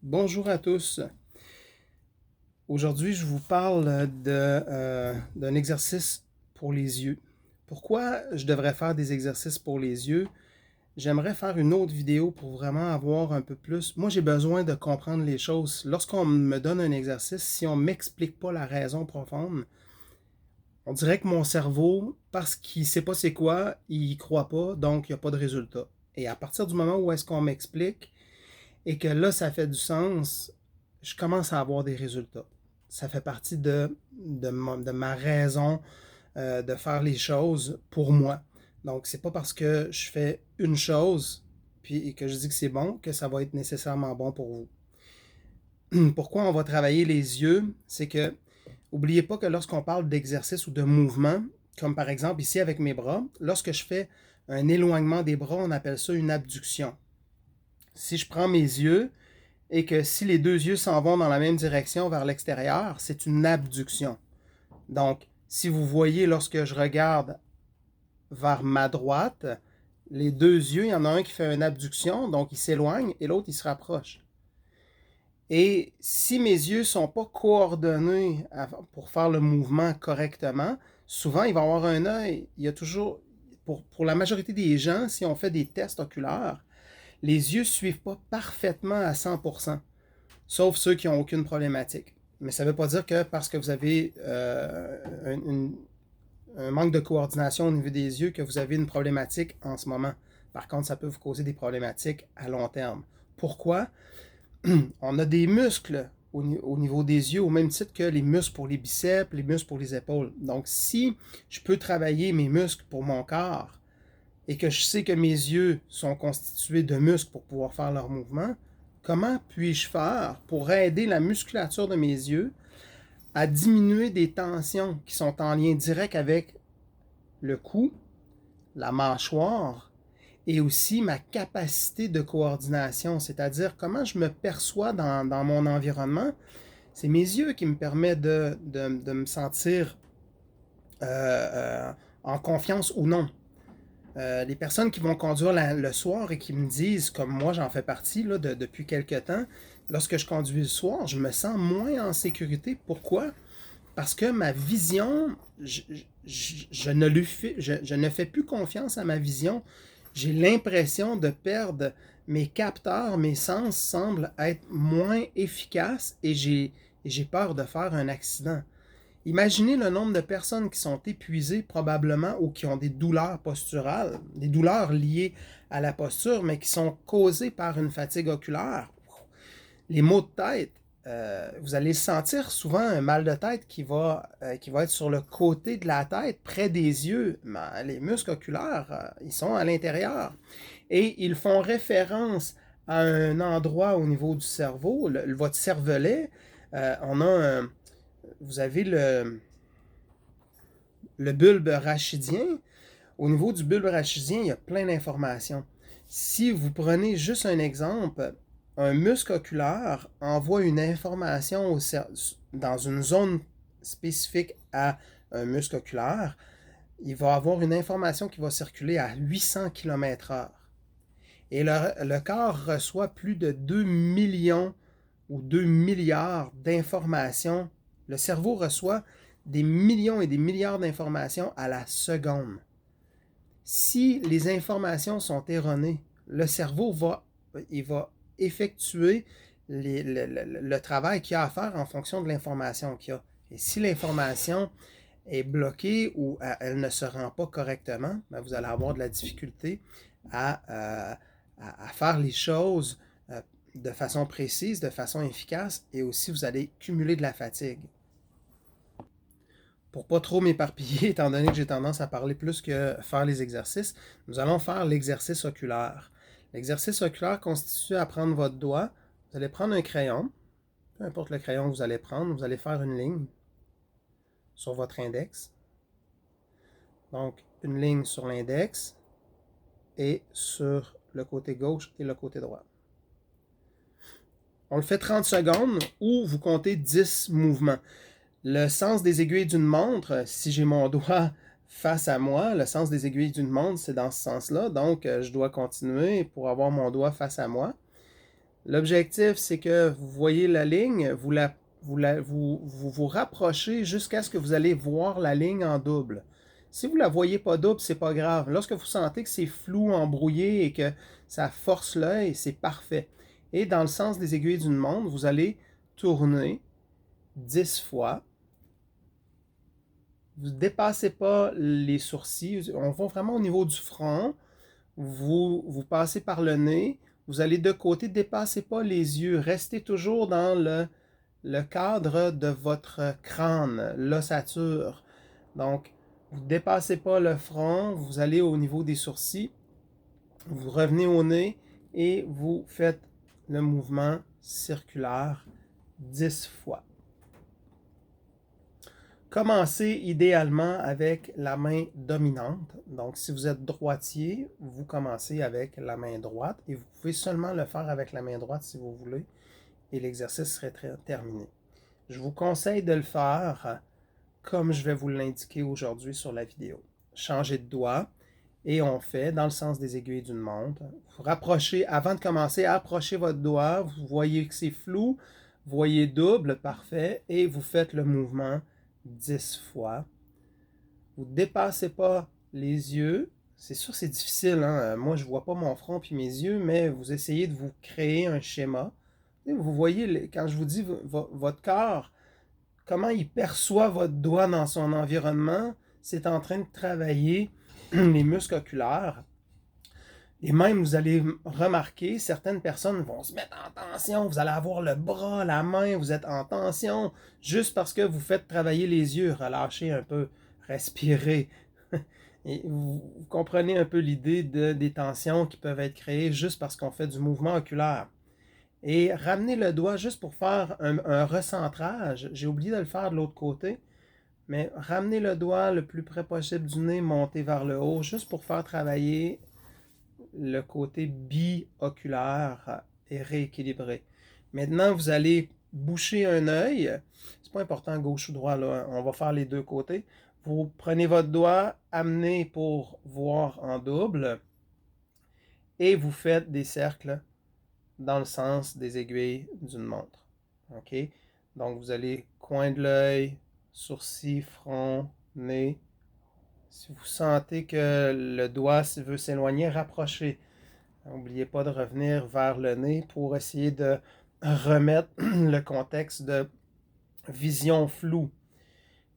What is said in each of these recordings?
Bonjour à tous. Aujourd'hui, je vous parle d'un exercice pour les yeux. Pourquoi je devrais faire des exercices pour les yeux? J'aimerais faire une autre vidéo pour vraiment avoir un peu plus. Moi, j'ai besoin de comprendre les choses. Lorsqu'on me donne un exercice, si on ne m'explique pas la raison profonde, on dirait que mon cerveau, parce qu'il ne sait pas c'est quoi, il n'y croit pas, donc il n'y a pas de résultat. Et à partir du moment où est-ce qu'on m'explique, et que là, ça fait du sens, je commence à avoir des résultats. Ça fait partie de ma raison de faire les choses pour moi. Donc, c'est pas parce que je fais une chose puis que je dis que c'est bon que ça va être nécessairement bon pour vous. Pourquoi on va travailler les yeux? C'est que, oubliez pas que lorsqu'on parle d'exercice ou de mouvement, comme par exemple ici avec mes bras, lorsque je fais un éloignement des bras, on appelle ça une abduction. Si je prends mes yeux et que si les deux yeux s'en vont dans la même direction vers l'extérieur, c'est une abduction. Donc, si vous voyez lorsque je regarde vers ma droite, les deux yeux, il y en a un qui fait une abduction, donc il s'éloigne, et l'autre, il se rapproche. Et si mes yeux ne sont pas coordonnés pour faire le mouvement correctement, souvent, il va y avoir un œil. Il y a toujours, pour la majorité des gens, si on fait des tests oculaires, les yeux ne suivent pas parfaitement à 100%. Sauf ceux qui n'ont aucune problématique. Mais ça ne veut pas dire que parce que vous avez un manque de coordination au niveau des yeux que vous avez une problématique en ce moment. Par contre, ça peut vous causer des problématiques à long terme. Pourquoi? On a des muscles au niveau des yeux au même titre que les muscles pour les biceps, les muscles pour les épaules. Donc, si je peux travailler mes muscles pour mon corps et que je sais que mes yeux sont constitués de muscles pour pouvoir faire leurs mouvements, comment puis-je faire pour aider la musculature de mes yeux à diminuer des tensions qui sont en lien direct avec le cou, la mâchoire et aussi ma capacité de coordination, c'est-à-dire comment je me perçois dans mon environnement. C'est mes yeux qui me permettent de me sentir en confiance ou non. Les personnes qui vont conduire le soir et qui me disent, comme moi j'en fais partie là, depuis quelques temps, lorsque je conduis le soir, je me sens moins en sécurité. Pourquoi? Parce que ma vision, je ne fais plus confiance à ma vision. J'ai l'impression de perdre mes capteurs, mes sens semblent être moins efficaces et j'ai peur de faire un accident. Imaginez le nombre de personnes qui sont épuisées probablement ou qui ont des douleurs posturales, des douleurs liées à la posture, mais qui sont causées par une fatigue oculaire. Les maux de tête, vous allez sentir souvent un mal de tête qui va être sur le côté de la tête, près des yeux. Mais les muscles oculaires, ils sont à l'intérieur. Et ils font référence à un endroit au niveau du cerveau, votre cervelet. On a vous avez le bulbe rachidien. Au niveau du bulbe rachidien, il y a plein d'informations. Si vous prenez juste un exemple, un muscle oculaire envoie une information dans une zone spécifique à un muscle oculaire. Il va avoir une information qui va circuler à 800 km/h. Et le corps reçoit plus de 2 millions ou 2 milliards d'informations. Le cerveau reçoit des millions et des milliards d'informations à la seconde. Si les informations sont erronées, le cerveau va effectuer le travail qu'il a à faire en fonction de l'information qu'il a. Et si l'information est bloquée ou elle ne se rend pas correctement, ben vous allez avoir de la difficulté à, à faire les choses de façon précise, de façon efficace, et aussi vous allez cumuler de la fatigue. Pour pas trop m'éparpiller, étant donné que j'ai tendance à parler plus que faire les exercices, nous allons faire l'exercice oculaire. L'exercice oculaire constitue à prendre votre doigt. Vous allez prendre un crayon, peu importe le crayon que vous allez prendre, vous allez faire une ligne sur votre index. Donc, une ligne sur l'index et sur le côté gauche et le côté droit. On le fait 30 secondes ou vous comptez 10 mouvements. Le sens des aiguilles d'une montre, si j'ai mon doigt face à moi, le sens des aiguilles d'une montre, c'est dans ce sens-là. Donc, je dois continuer pour avoir mon doigt face à moi. L'objectif, c'est que vous voyez la ligne, vous rapprochez jusqu'à ce que vous allez voir la ligne en double. Si vous ne la voyez pas double, c'est pas grave. Lorsque vous sentez que c'est flou, embrouillé et que ça force l'œil, c'est parfait. Et dans le sens des aiguilles d'une montre, vous allez tourner 10 fois. Vous ne dépassez pas les sourcils. On va vraiment au niveau du front. Vous passez par le nez. Vous allez de côté. Ne dépassez pas les yeux. Restez toujours dans le cadre de votre crâne, l'ossature. Donc, vous ne dépassez pas le front. Vous allez au niveau des sourcils. Vous revenez au nez et vous faites le mouvement circulaire 10 fois. Commencez idéalement avec la main dominante. Donc, si vous êtes droitier, vous commencez avec la main droite et vous pouvez seulement le faire avec la main droite si vous voulez et l'exercice serait terminé. Je vous conseille de le faire comme je vais vous l'indiquer aujourd'hui sur la vidéo. Changez de doigt et on fait dans le sens des aiguilles d'une montre. Vous rapprochez, avant de commencer, approchez votre doigt. Vous voyez que c'est flou, vous voyez double, parfait, et vous faites le mouvement 10 fois. Vous ne dépassez pas les yeux. C'est sûr c'est difficile, hein? Moi je ne vois pas mon front puis mes yeux, mais vous essayez de vous créer un schéma. Vous voyez, quand je vous dis votre corps, comment il perçoit votre doigt dans son environnement, c'est en train de travailler les muscles oculaires. Et même, vous allez remarquer, certaines personnes vont se mettre en tension, vous allez avoir le bras, la main, vous êtes en tension, juste parce que vous faites travailler les yeux, relâchez un peu, respirez. Et vous comprenez un peu l'idée des tensions qui peuvent être créées juste parce qu'on fait du mouvement oculaire. Et ramenez le doigt juste pour faire un recentrage. J'ai oublié de le faire de l'autre côté, mais ramenez le doigt le plus près possible du nez, montez vers le haut, juste pour faire travailler le côté bioculaire et rééquilibré. Maintenant, vous allez boucher un œil. C'est pas important gauche ou droit, là. On va faire les deux côtés. Vous prenez votre doigt, amenez pour voir en double et vous faites des cercles dans le sens des aiguilles d'une montre. OK? Donc, vous allez coin de l'œil, sourcil, front, nez. Si vous sentez que le doigt veut s'éloigner, rapprochez. N'oubliez pas de revenir vers le nez pour essayer de remettre le contexte de vision floue.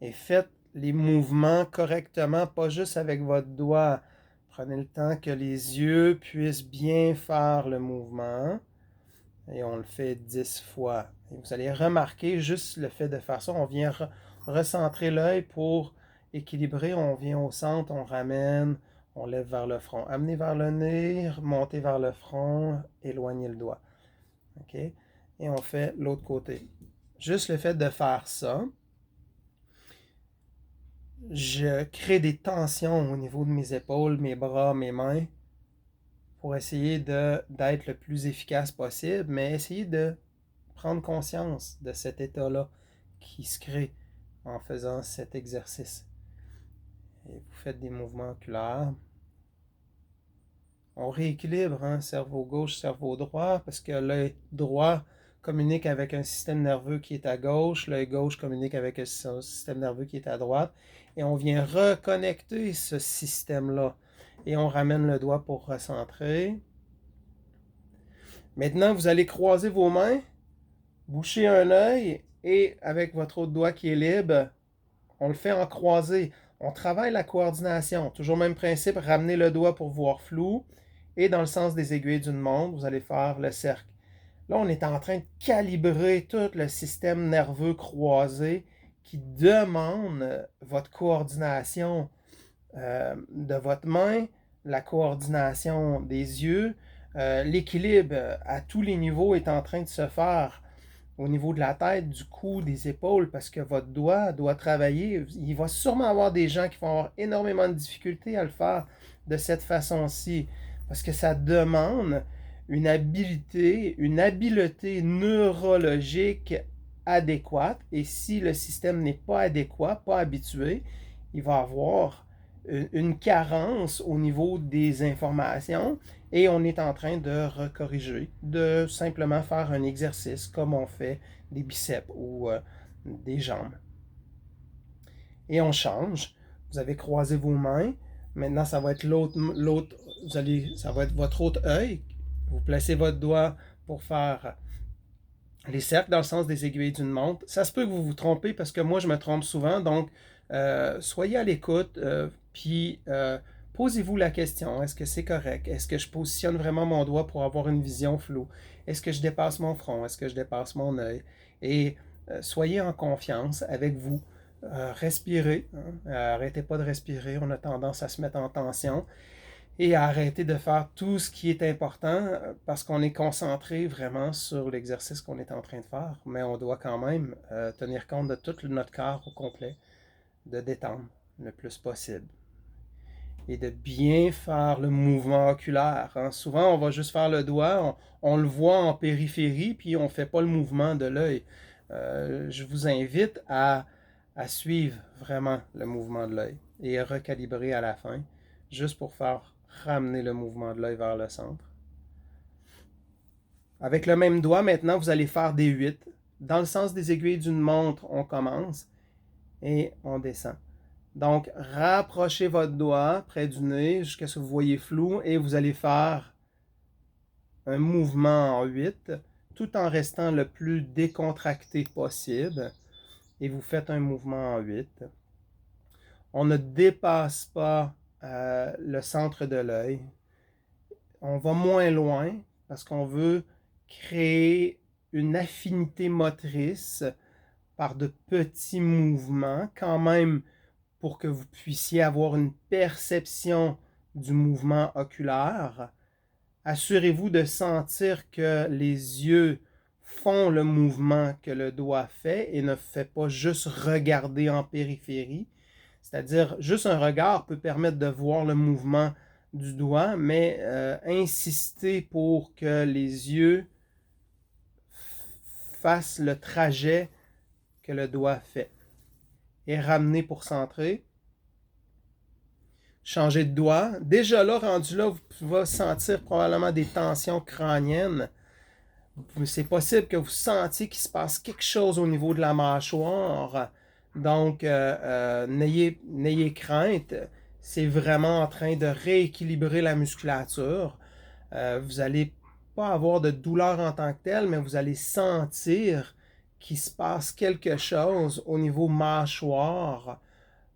Et faites les mouvements correctement, pas juste avec votre doigt. Prenez le temps que les yeux puissent bien faire le mouvement. Et on le fait 10 fois. Et vous allez remarquer juste le fait de faire ça. On vient recentrer l'œil pour équilibrer. On vient au centre, on ramène, on lève vers le front. Amenez vers le nez, montez vers le front, éloignez le doigt. OK? Et on fait l'autre côté. Juste le fait de faire ça, je crée des tensions au niveau de mes épaules, mes bras, mes mains, pour essayer d'être le plus efficace possible, mais essayer de prendre conscience de cet état-là qui se crée en faisant cet exercice. Et vous faites des mouvements oculaires. On rééquilibre, hein, cerveau gauche, cerveau droit, parce que l'œil droit communique avec un système nerveux qui est à gauche, l'œil gauche communique avec un système nerveux qui est à droite, et on vient reconnecter ce système-là. Et on ramène le doigt pour recentrer. Maintenant, vous allez croiser vos mains, boucher un œil, et avec votre autre doigt qui est libre, on le fait en croisé. On travaille la coordination. Toujours le même principe, ramener le doigt pour voir flou. Et dans le sens des aiguilles d'une montre, vous allez faire le cercle. Là, on est en train de calibrer tout le système nerveux croisé qui demande votre coordination de votre main, la coordination des yeux. L'équilibre à tous les niveaux est en train de se faire au niveau de la tête, du cou, des épaules, parce que votre doigt doit travailler. Il va sûrement avoir des gens qui vont avoir énormément de difficultés à le faire de cette façon-ci, parce que ça demande une habileté neurologique adéquate, et si le système n'est pas adéquat, pas habitué, il va avoir une carence au niveau des informations et on est en train de recorriger, de simplement faire un exercice comme on fait des biceps ou des jambes. Et on change. Vous avez croisé vos mains. Maintenant, ça va être ça va être votre autre œil. Vous placez votre doigt pour faire les cercles dans le sens des aiguilles d'une montre. Ça se peut que vous vous trompez parce que moi, je me trompe souvent. Donc, soyez à l'écoute, puis posez-vous la question, est-ce que c'est correct? Est-ce que je positionne vraiment mon doigt pour avoir une vision floue? Est-ce que je dépasse mon front? Est-ce que je dépasse mon œil? Et soyez en confiance avec vous. Respirez. Hein? Arrêtez pas de respirer. On a tendance à se mettre en tension et à arrêter de faire tout ce qui est important parce qu'on est concentré vraiment sur l'exercice qu'on est en train de faire, mais on doit quand même tenir compte de tout notre corps au complet, de détendre le plus possible et de bien faire le mouvement oculaire. Hein. Souvent, on va juste faire le doigt, on le voit en périphérie, puis on ne fait pas le mouvement de l'œil. Je vous invite à suivre vraiment le mouvement de l'œil et à recalibrer à la fin, juste pour faire ramener le mouvement de l'œil vers le centre. Avec le même doigt, maintenant, vous allez faire des 8. Dans le sens des aiguilles d'une montre, on commence et on descend. Donc, rapprochez votre doigt près du nez jusqu'à ce que vous voyez flou et vous allez faire un mouvement en 8 tout en restant le plus décontracté possible. Et vous faites un mouvement en 8. On ne dépasse pas le centre de l'œil. On va moins loin parce qu'on veut créer une affinité motrice par de petits mouvements, quand même pour que vous puissiez avoir une perception du mouvement oculaire. Assurez-vous de sentir que les yeux font le mouvement que le doigt fait et ne fait pas juste regarder en périphérie. C'est-à-dire, juste un regard peut permettre de voir le mouvement du doigt, mais insister pour que les yeux fassent le trajet que le doigt fait. Et ramener pour centrer. Changer de doigt. Déjà là, rendu là, vous pouvez sentir probablement des tensions crâniennes. C'est possible que vous sentiez qu'il se passe quelque chose au niveau de la mâchoire. Donc, n'ayez crainte. C'est vraiment en train de rééquilibrer la musculature. Vous n'allez pas avoir de douleur en tant que telle, mais vous allez sentir qu'il se passe quelque chose au niveau mâchoire,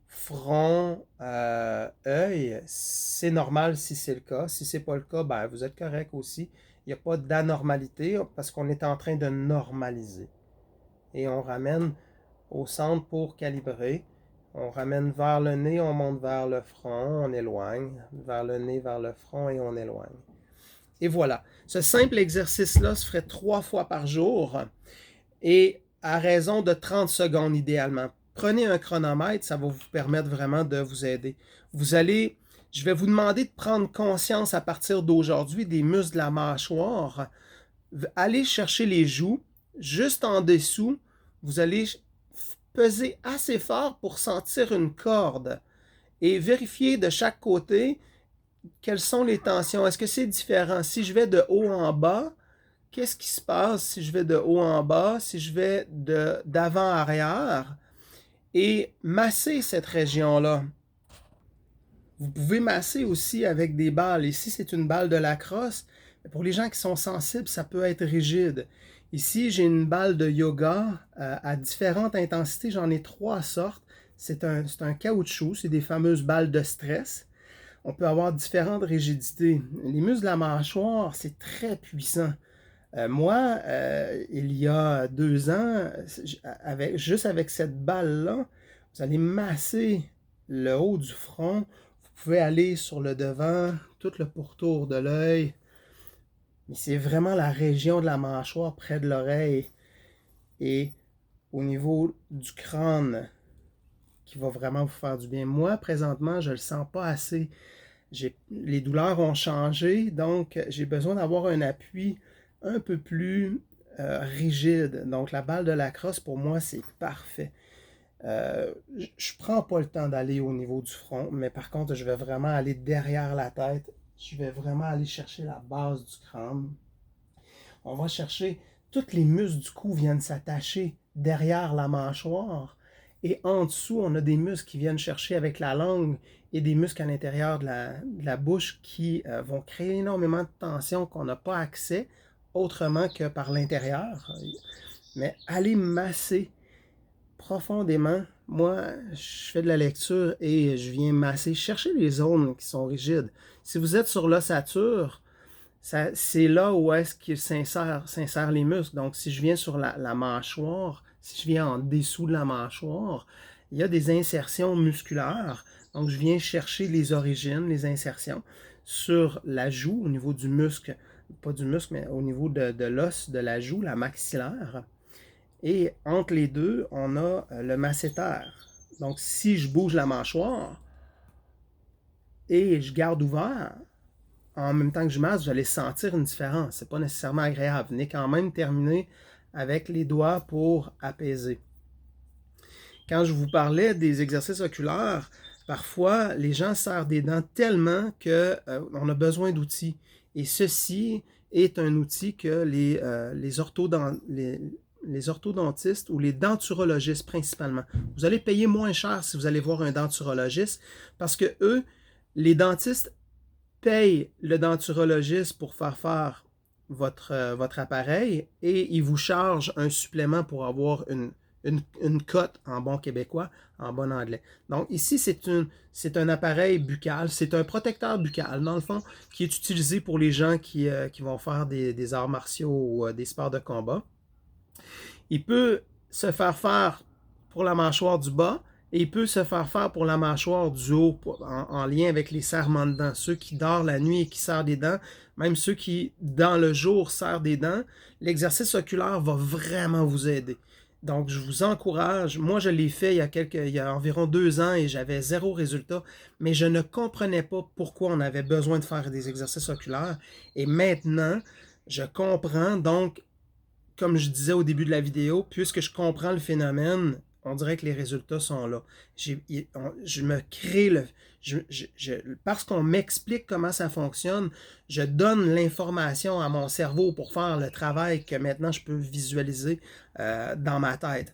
front, œil. C'est normal si c'est le cas. Si ce n'est pas le cas, ben, vous êtes correct aussi. Il n'y a pas d'anormalité parce qu'on est en train de normaliser. Et on ramène au centre pour calibrer. On ramène vers le nez, on monte vers le front, on éloigne. Vers le nez, vers le front et on éloigne. Et voilà. Ce simple exercice-là se ferait 3 fois par jour et à raison de 30 secondes idéalement. Prenez un chronomètre, ça va vous permettre vraiment de vous aider. Je vais vous demander de prendre conscience à partir d'aujourd'hui des muscles de la mâchoire. Allez chercher les joues, juste en dessous, vous allez peser assez fort pour sentir une corde et vérifier de chaque côté quelles sont les tensions. Est-ce que c'est différent? Si je vais de haut en bas, qu'est-ce qui se passe si je vais de haut en bas, si je vais d'avant à arrière? Et masser cette région-là. Vous pouvez masser aussi avec des balles. Ici, c'est une balle de lacrosse. Pour les gens qui sont sensibles, ça peut être rigide. Ici, j'ai une balle de yoga à différentes intensités. J'en ai 3 sortes. C'est un caoutchouc. C'est des fameuses balles de stress. On peut avoir différentes rigidités. Les muscles de la mâchoire, c'est très puissant. Moi, il y a 2 ans, juste avec cette balle-là, vous allez masser le haut du front. Vous pouvez aller sur le devant, tout le pourtour de l'œil. Mais c'est vraiment la région de la mâchoire près de l'oreille et au niveau du crâne qui va vraiment vous faire du bien. Moi, présentement, je ne le sens pas assez. Les douleurs ont changé, donc j'ai besoin d'avoir un appui un peu plus rigide. Donc la balle de lacrosse, pour moi, c'est parfait. Je prends pas le temps d'aller au niveau du front, mais par contre, je vais vraiment aller derrière la tête. Je vais vraiment aller chercher la base du crâne. On va chercher, tous les muscles du cou viennent s'attacher derrière la mâchoire. Et en dessous, on a des muscles qui viennent chercher avec la langue et des muscles à l'intérieur de la bouche qui vont créer énormément de tension qu'on n'a pas accès autrement que par l'intérieur. Mais aller masser profondément, moi, je fais de la lecture et je viens masser, chercher les zones qui sont rigides. Si vous êtes sur l'ossature, c'est là où est-ce qu'il s'insère les muscles. Donc, si je viens sur la mâchoire, si je viens en dessous de la mâchoire, il y a des insertions musculaires. Donc, je viens chercher les origines, les insertions sur la joue, au niveau du muscle, pas du muscle, mais au niveau de l'os de la joue, la maxillaire. Et entre les deux, on a le masséter. Donc, si je bouge la mâchoire et je garde ouvert, en même temps que je masse, vous allez sentir une différence. C'est pas nécessairement agréable. Venez quand même terminer avec les doigts pour apaiser. Quand je vous parlais des exercices oculaires, parfois les gens serrent des dents tellement qu'on a besoin d'outils. Et ceci est un outil que les orthodontistes ou les denturologistes principalement. Vous allez payer moins cher si vous allez voir un denturologiste parce que eux, les dentistes payent le denturologiste pour faire votre appareil et ils vous chargent un supplément pour avoir une cote en bon québécois, en bon anglais. Donc ici, c'est un appareil buccal, c'est un protecteur buccal, dans le fond, qui est utilisé pour les gens qui vont faire des arts martiaux ou des sports de combat. Il peut se faire pour la mâchoire du bas et il peut se faire pour la mâchoire du haut en lien avec les serrements de dents. Ceux qui dorment la nuit et qui serrent des dents, même ceux qui, dans le jour, serrent des dents, l'exercice oculaire va vraiment vous aider. Donc, je vous encourage. Moi, je l'ai fait il y a environ 2 ans et j'avais 0 résultat, mais je ne comprenais pas pourquoi on avait besoin de faire des exercices oculaires. Et maintenant, je comprends. Donc, comme je disais au début de la vidéo, puisque je comprends le phénomène, on dirait que les résultats sont là. Je me crée parce qu'on m'explique comment ça fonctionne, je donne l'information à mon cerveau pour faire le travail que maintenant je peux visualiser dans ma tête.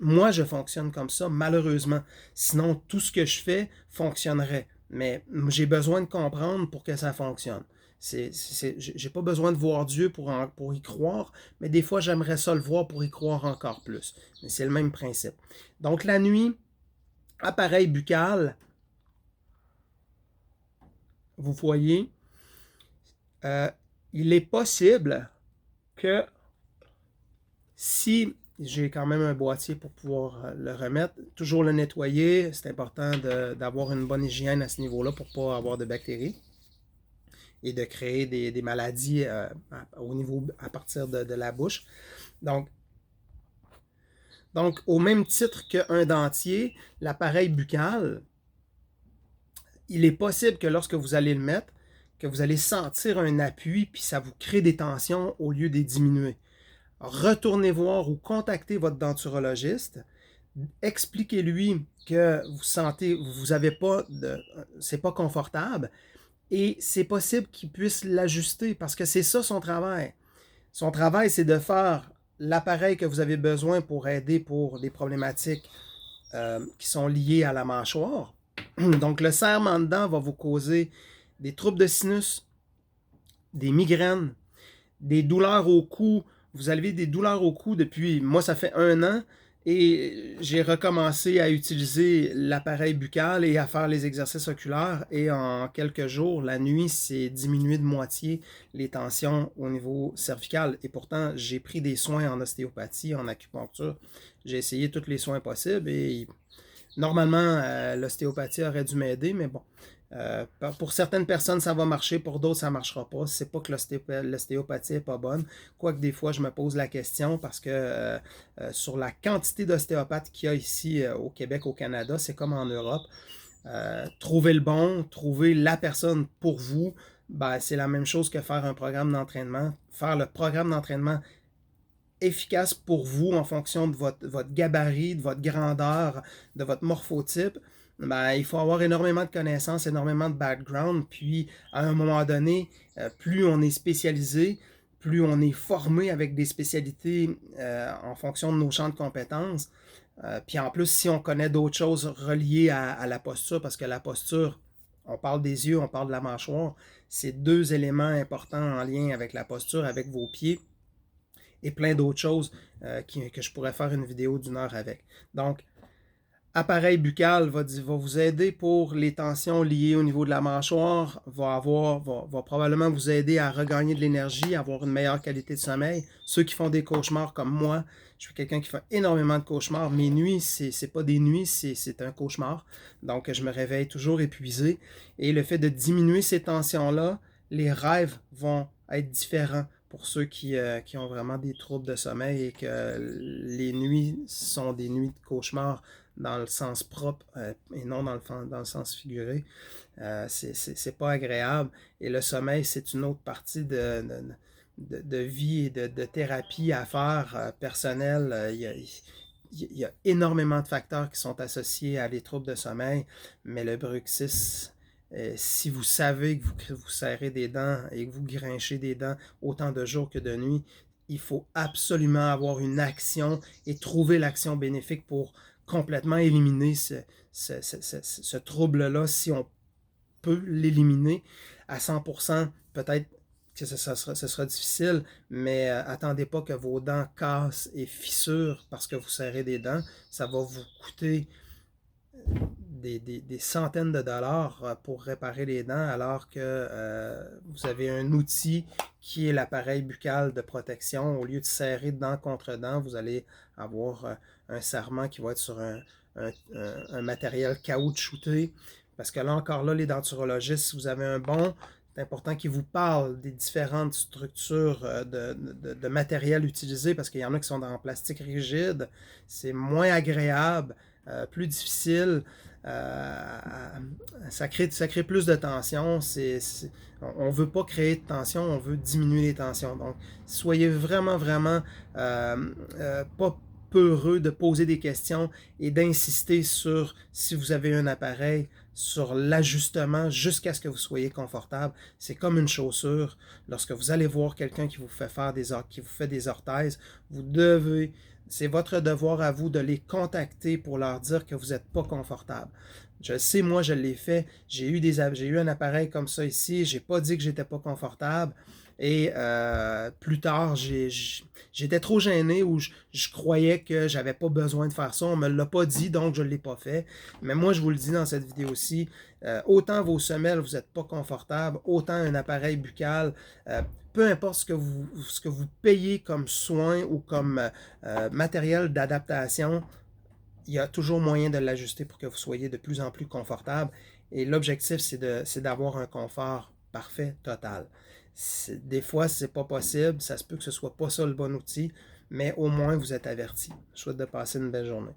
Moi, je fonctionne comme ça, malheureusement. Sinon, tout ce que je fais fonctionnerait. Mais j'ai besoin de comprendre pour que ça fonctionne. J'ai pas besoin de voir Dieu pour y croire, mais des fois j'aimerais ça le voir pour y croire encore plus. Mais c'est le même principe. Donc la nuit, appareil buccal, vous voyez, il est possible que si j'ai quand même un boîtier pour pouvoir le remettre, toujours le nettoyer, c'est important d'avoir une bonne hygiène à ce niveau-là pour ne pas avoir de bactéries et de créer des maladies au niveau à partir de la bouche. Donc, au même titre qu'un dentier, l'appareil buccal, il est possible que lorsque vous allez le mettre, que vous allez sentir un appui, puis ça vous crée des tensions au lieu de les diminuer. Retournez voir ou contactez votre denturologiste, expliquez-lui que vous sentez, vous avez pas c'est pas confortable, et c'est possible qu'il puisse l'ajuster parce que c'est ça son travail. Son travail, c'est de faire l'appareil que vous avez besoin pour aider pour des problématiques qui sont liées à la mâchoire. Donc, le serrement de dents va vous causer des troubles de sinus, des migraines, des douleurs au cou. Vous avez des douleurs au cou depuis, moi, ça fait 1 an. Et j'ai recommencé à utiliser l'appareil buccal et à faire les exercices oculaires. Et en quelques jours, la nuit, c'est diminué de moitié les tensions au niveau cervical. Et pourtant, j'ai pris des soins en ostéopathie, en acupuncture. J'ai essayé tous les soins possibles et normalement, l'ostéopathie aurait dû m'aider, mais bon. Pour certaines personnes, ça va marcher, pour d'autres, ça ne marchera pas. C'est pas que l'ostéopathie n'est pas bonne. Quoique des fois, je me pose la question parce que sur la quantité d'ostéopathes qu'il y a ici au Québec, au Canada, c'est comme en Europe. Trouver le bon, trouver la personne pour vous, ben, c'est la même chose que faire un programme d'entraînement. Faire le programme d'entraînement efficace pour vous en fonction de votre gabarit, de votre grandeur, de votre morphotype, ben, il faut avoir énormément de connaissances, énormément de background, puis à un moment donné, plus on est spécialisé, plus on est formé avec des spécialités en fonction de nos champs de compétences. Puis en plus, si on connaît d'autres choses reliées à la posture, parce que la posture, on parle des yeux, on parle de la mâchoire, c'est deux éléments importants en lien avec la posture, avec vos pieds et plein d'autres choses que je pourrais faire une vidéo d'une heure avec. Donc, appareil buccal va vous aider pour les tensions liées au niveau de la mâchoire, va probablement vous aider à regagner de l'énergie, à avoir une meilleure qualité de sommeil. Ceux qui font des cauchemars comme moi, je suis quelqu'un qui fait énormément de cauchemars. Mes nuits, c'est pas des nuits, c'est un cauchemar. Donc, je me réveille toujours épuisé. Et le fait de diminuer ces tensions-là, les rêves vont être différents pour ceux qui ont vraiment des troubles de sommeil et que les nuits sont des nuits de cauchemar dans le sens propre et non dans le sens figuré. C'est pas agréable. Et le sommeil, c'est une autre partie de vie et de thérapie à faire personnelle. Il y a énormément de facteurs qui sont associés à les troubles de sommeil, mais le bruxisme, si vous savez que vous serrez des dents et que vous grinchez des dents autant de jours que de nuit, il faut absolument avoir une action et trouver l'action bénéfique pour complètement éliminer ce trouble-là. Si on peut l'éliminer à 100%, peut-être que ce sera difficile, mais attendez pas que vos dents cassent et fissurent parce que vous serrez des dents. Ça va vous coûter des centaines de dollars pour réparer les dents alors que vous avez un outil qui est l'appareil buccal de protection. Au lieu de serrer dent contre dent, vous allez avoir un serrement qui va être sur un matériel caoutchouté. Parce que là encore, là, les denturologistes, si vous avez un bon, c'est important qu'ils vous parlent des différentes structures de matériel utilisé parce qu'il y en a qui sont en plastique rigide. C'est moins agréable, plus difficile. Ça crée plus de tension. On ne veut pas créer de tension, on veut diminuer les tensions. Donc, soyez vraiment, vraiment pas peureux de poser des questions et d'insister sur, si vous avez un appareil, sur l'ajustement jusqu'à ce que vous soyez confortable. C'est comme une chaussure. Lorsque vous allez voir quelqu'un qui vous fait des orthèses, c'est votre devoir à vous de les contacter pour leur dire que vous n'êtes pas confortable. Je sais, moi, je l'ai fait. J'ai eu un appareil comme ça ici. J'ai pas dit que j'étais pas confortable. Et plus tard, j'étais trop gêné ou je croyais que j'avais pas besoin de faire ça. On me l'a pas dit, donc je l'ai pas fait. Mais moi, je vous le dis dans cette vidéo-ci, autant vos semelles, vous n'êtes pas confortable, autant un appareil buccal, peu importe ce que vous payez comme soin ou comme matériel d'adaptation, il y a toujours moyen de l'ajuster pour que vous soyez de plus en plus confortable. Et l'objectif, c'est d'avoir un confort parfait, total. Des fois, c'est pas possible, ça se peut que ce soit pas ça le bon outil, mais au moins vous êtes averti. Je souhaite de passer une belle journée.